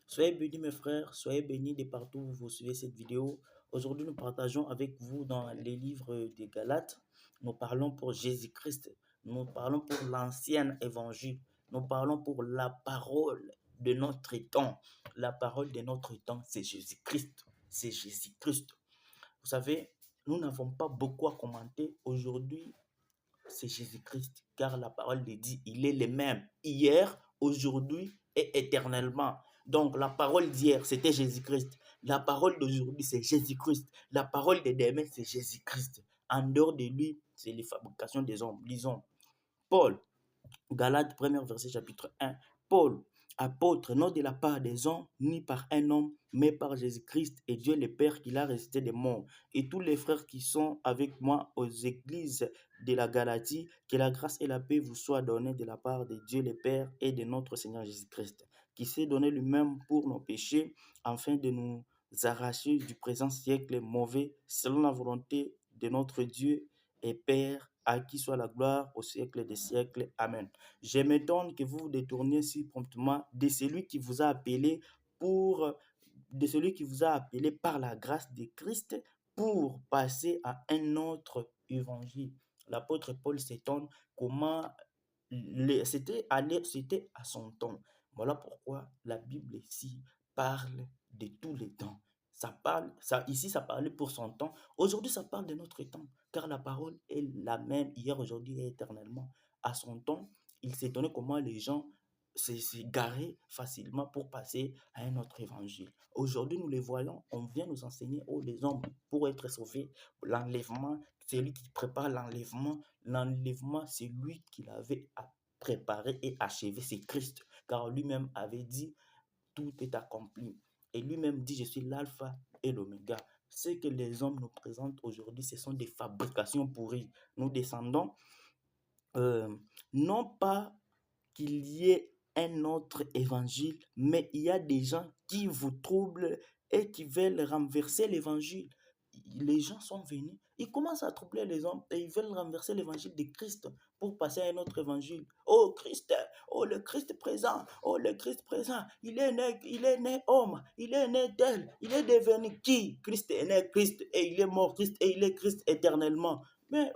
Soyez bénis mes frères, soyez bénis de partout où vous suivez cette vidéo. Aujourd'hui, nous partageons avec vous dans les livres des Galates. Nous parlons pour Jésus-Christ. Nous parlons pour l'ancien évangile. Nous parlons pour la parole de notre temps. La parole de notre temps, c'est Jésus-Christ. C'est Jésus-Christ. Vous savez, nous n'avons pas beaucoup à commenter. Aujourd'hui, c'est Jésus-Christ, car la parole le dit, il est le même hier, aujourd'hui et éternellement. Donc la parole d'hier, c'était Jésus-Christ. La parole d'aujourd'hui, c'est Jésus-Christ. La parole de demain, c'est Jésus-Christ. En dehors de lui, c'est les fabrications des hommes. Lisons. Paul, Galates, 1er verset, chapitre 1. Paul, apôtre, non de la part des hommes, ni par un homme, mais par Jésus-Christ et Dieu le Père qui l'a ressuscité des morts. Et tous les frères qui sont avec moi aux églises de la Galatie, que la grâce et la paix vous soient données de la part de Dieu le Père et de notre Seigneur Jésus-Christ, qui s'est donné lui-même pour nos péchés, afin de nous arracher du présent siècle mauvais, selon la volonté de notre Dieu et Père, à qui soit la gloire au siècle des siècles. Amen. Je m'étonne que vous vous détourniez si promptement de celui qui vous a appelé de celui qui vous a appelé par la grâce de Christ pour passer à un autre évangile. L'apôtre Paul s'étonne comment c'était à son temps. Voilà pourquoi la Bible ici parle de tous les temps. Ici, ça parlait pour son temps. Aujourd'hui, ça parle de notre temps, car la parole est la même hier, aujourd'hui et éternellement. À son temps, il s'étonnait comment les gens s'égaraient facilement pour passer à un autre évangile. Aujourd'hui, nous les voyons, on vient nous enseigner, oh, les hommes, pour être sauvés, l'enlèvement, c'est lui qui prépare l'enlèvement. L'enlèvement, c'est lui qui l'avait préparé et achevé, c'est Christ, car lui-même avait dit, tout est accompli. Et lui-même dit, je suis l'alpha et l'oméga. Ce que les hommes nous présentent aujourd'hui, ce sont des fabrications pourries. Nous descendons, non pas qu'il y ait un autre évangile, mais il y a des gens qui vous troublent et qui veulent renverser l'évangile. Les gens sont venus, ils commencent à troubler les hommes et ils veulent renverser l'évangile de Christ pour passer à un autre évangile. Oh Christ, oh le Christ présent, oh le Christ présent, il est né homme, il est né tel, il est devenu qui? Christ est né Christ et il est mort Christ et il est Christ éternellement. Mais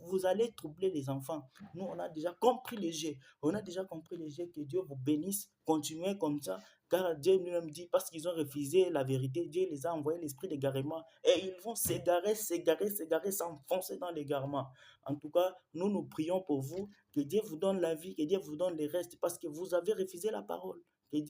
vous allez troubler les enfants. Nous, on a déjà compris le jeu. On a déjà compris le jeu. Que Dieu vous bénisse. Continuez comme ça. Car Dieu lui-même dit, parce qu'ils ont refusé la vérité, Dieu les a envoyé l'esprit d'égarement. Et ils vont s'égarer, s'enfoncer dans l'égarement. En tout cas, nous prions pour vous. Que Dieu vous donne la vie, que Dieu vous donne le reste. Parce que vous avez refusé la parole.